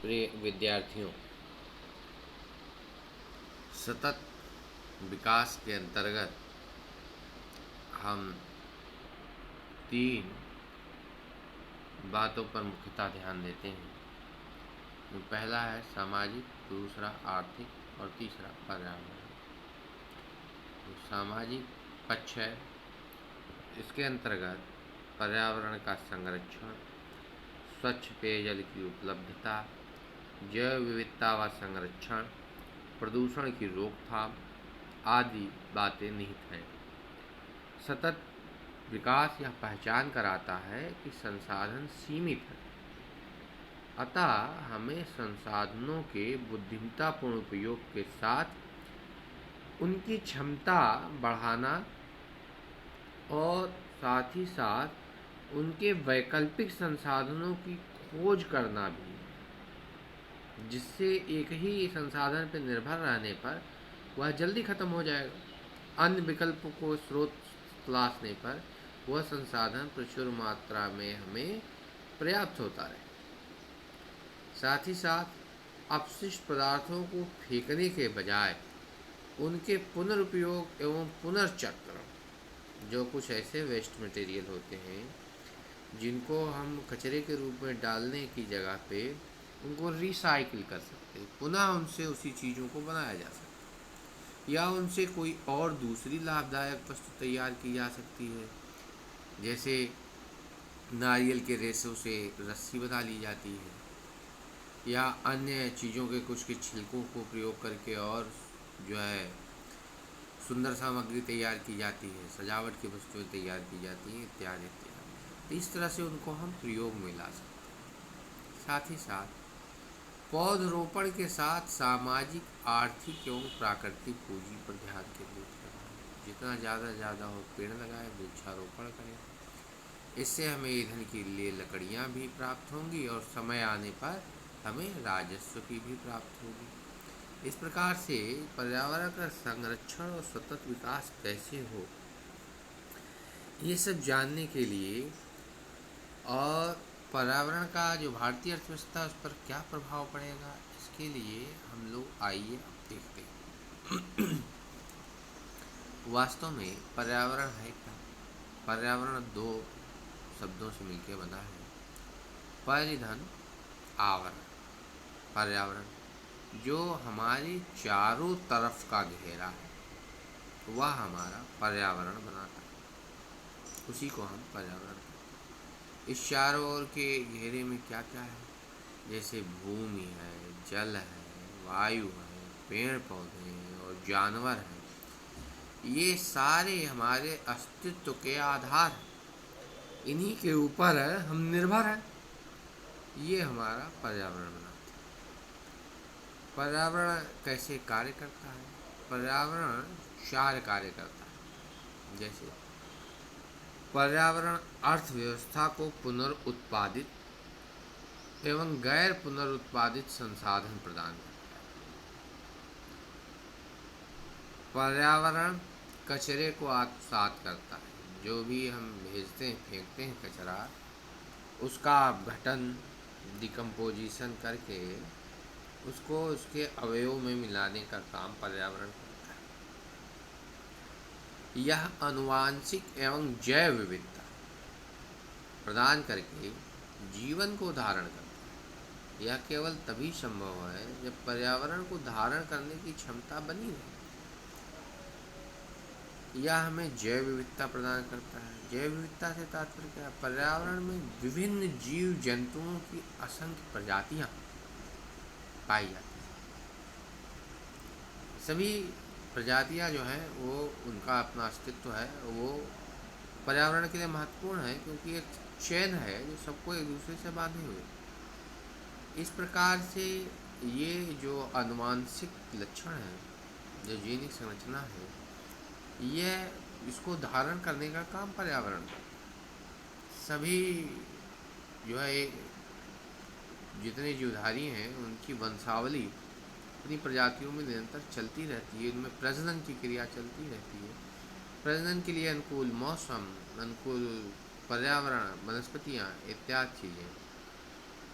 प्रिय विद्यार्थियों, सतत विकास के अंतर्गत हम तीन बातों पर मुख्यतः ध्यान देते हैं। पहला है सामाजिक, दूसरा आर्थिक और तीसरा पर्यावरण। सामाजिक पक्ष है, इसके अंतर्गत पर्यावरण का संरक्षण, स्वच्छ पेयजल की उपलब्धता, जैव विविधता व संरक्षण, प्रदूषण की रोकथाम आदि बातें निहित हैं। सतत विकास यह पहचान कराता है कि संसाधन सीमित है, अतः हमें संसाधनों के बुद्धिमत्तापूर्ण उपयोग के साथ उनकी क्षमता बढ़ाना और साथ ही साथ उनके वैकल्पिक संसाधनों की खोज करना भी, जिससे एक ही संसाधन पर निर्भर रहने पर वह जल्दी खत्म हो जाएगा। अन्य विकल्पों को स्रोत तलाशने पर वह संसाधन प्रचुर मात्रा में हमें पर्याप्त होता रहे। साथ ही साथ अपशिष्ट पदार्थों को फेंकने के बजाय उनके पुनरुपयोग एवं पुनर्चक्रण, जो कुछ ऐसे वेस्ट मटेरियल होते हैं जिनको हम कचरे के रूप में डालने की जगह पे उनको रिसाइकिल कर सकते हैं, पुनः उनसे उसी चीज़ों को बनाया जा सकता है, या उनसे कोई और दूसरी लाभदायक वस्तु तैयार की जा सकती है। जैसे नारियल के रेशों से रस्सी बना ली जाती है, या अन्य चीज़ों के कुछ के छिलकों को प्रयोग करके और जो है सुंदर सामग्री तैयार की जाती है, सजावट की वस्तुएं तैयार की जाती हैं, इत्यादि इत्यादि। तो इस तरह से उनको हम प्रयोग में ला सकते हैं। साथ ही साथ पौधरोपण के साथ सामाजिक, आर्थिक एवं प्राकृतिक पूंजी पर ध्यान केंद्रित करना है। जितना ज़्यादा हो पेड़ लगाएं, वृक्षारोपण करें। इससे हमें ईंधन के लिए लकड़ियाँ भी प्राप्त होंगी और समय आने पर हमें राजस्व की भी प्राप्त होगी। इस प्रकार से पर्यावरण का संरक्षण और सतत विकास कैसे हो, ये सब जानने के लिए और पर्यावरण का जो भारतीय अर्थव्यवस्था उस पर क्या प्रभाव पड़ेगा, इसके लिए हम लोग आइए अब देखते हैं। वास्तव में पर्यावरण है क्या? पर्यावरण दो शब्दों से मिलकर बना है। परिधन, आवरण। पर्यावरण जो हमारे चारों तरफ का घेरा है वह हमारा पर्यावरण बनाता है, उसी को हम पर्यावरण कहते हैं। इस चारों ओर के घेरे में क्या क्या है? जैसे भूमि है, जल है, वायु है, पेड़ पौधे हैं और जानवर हैं। ये सारे हमारे अस्तित्व के आधार हैं, इन्हीं के ऊपर हम निर्भर हैं। ये हमारा पर्यावरण बनाता है। पर्यावरण कैसे कार्य करता है? पर्यावरण 4 कार्य करता है। जैसे पर्यावरण अर्थव्यवस्था को पुनरुत्पादित एवं गैर पुनरुत्पादित संसाधन प्रदान करता है। पर्यावरण कचरे को आत्मसात करता है। जो भी हम भेजते हैं, फेंकते हैं कचरा, उसका अपघटन, डिकम्पोजिशन करके उसको उसके अवयव में मिलाने का काम पर्यावरण करता है। यह आनुवांशिक एवं जैव विविधता प्रदान करके जीवन को धारण करता है। यह केवल तभी संभव है जब पर्यावरण को धारण करने की क्षमता बनी रहे। यह हमें जैव विविधता प्रदान करता है। जैव विविधता से तात्पर्य क्या है? पर्यावरण में विभिन्न जीव जंतुओं की असंख्य प्रजातियां पाई जाती हैं। सभी प्रजातियां जो हैं वो, उनका अपना अस्तित्व है, वो पर्यावरण के लिए महत्वपूर्ण है, क्योंकि एक चेन है जो सबको एक दूसरे से बांधे हुए। इस प्रकार से ये जो आनुवांशिक लक्षण है, जो जीनिक संरचना है, यह इसको धारण करने का काम पर्यावरण करता है। सभी जो है जितने जीवधारी हैं उनकी वंशावली अपनी प्रजातियों में निरंतर चलती रहती है। इनमें प्रजनन की क्रिया चलती रहती है। प्रजनन के लिए अनुकूल मौसम, अनुकूल पर्यावरण, वनस्पतियाँ इत्यादि चीज़ें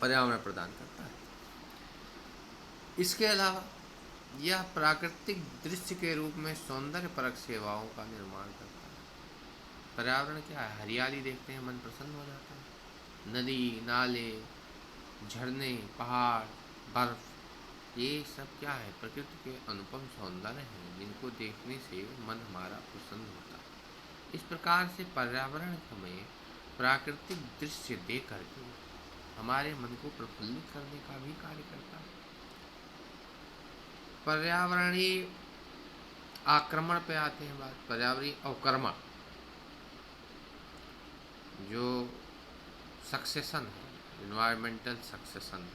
पर्यावरण प्रदान करता है। इसके अलावा यह प्राकृतिक दृश्य के रूप में सौंदर्यपरक सेवाओं का निर्माण करता है। पर्यावरण क्या है? हरियाली देखते हैं मन प्रसन्न हो जाता है। नदी, नाले, झरने, पहाड़, बर्फ, ये सब क्या है? प्रकृति के अनुपम सौंदर्य हैं जिनको देखने से मन हमारा प्रसन्न होता है। इस प्रकार से पर्यावरण हमें प्राकृतिक दृश्य देख करके हमारे मन को प्रफुल्लित करने का भी कार्य करता है। पर्यावरणीय आक्रमण पे आते हैं बात। पर्यावरणीय अवक्रमण जो सक्सेशन है, इन्वायरमेंटल सक्सेशन,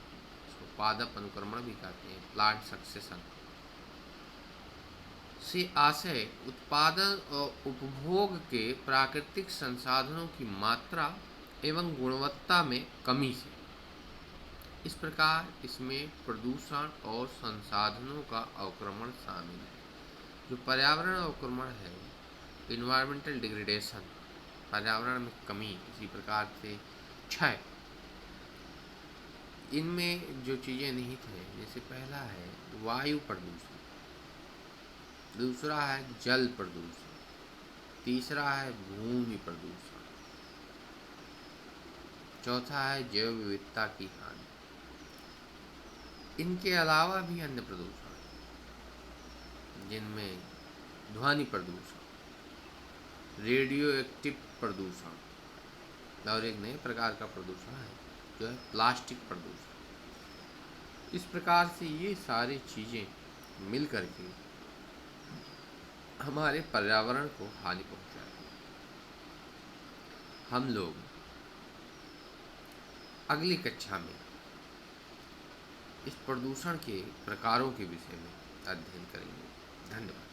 इसको पादप अनुक्रमण भी कहते हैं, प्लांट सक्सेशन, से आशय उत्पादन और उपभोग के प्राकृतिक संसाधनों की मात्रा एवं गुणवत्ता में कमी से। इस प्रकार इसमें प्रदूषण और संसाधनों का अवक्रमण शामिल है। जो पर्यावरण अवक्रमण है, इन्वायरमेंटल डिग्रेडेशन, पर्यावरण में कमी, इसी प्रकार से क्षय, इनमें जो चीज़ें निहित हैं, जैसे पहला है वायु प्रदूषण, दूसरा है जल प्रदूषण, तीसरा है भूमि प्रदूषण, चौथा है जैव विविधता की हानि। इनके अलावा भी अन्य प्रदूषण जिनमें ध्वनि प्रदूषण, रेडियो एक्टिव प्रदूषण और एक नए प्रकार का प्रदूषण है जो है प्लास्टिक प्रदूषण। इस प्रकार से ये सारी चीज़ें मिल करके हमारे पर्यावरण को हानि पहुंचाती है। हम लोग अगली कक्षा में इस प्रदूषण के प्रकारों के विषय में अध्ययन करेंगे। धन्यवाद।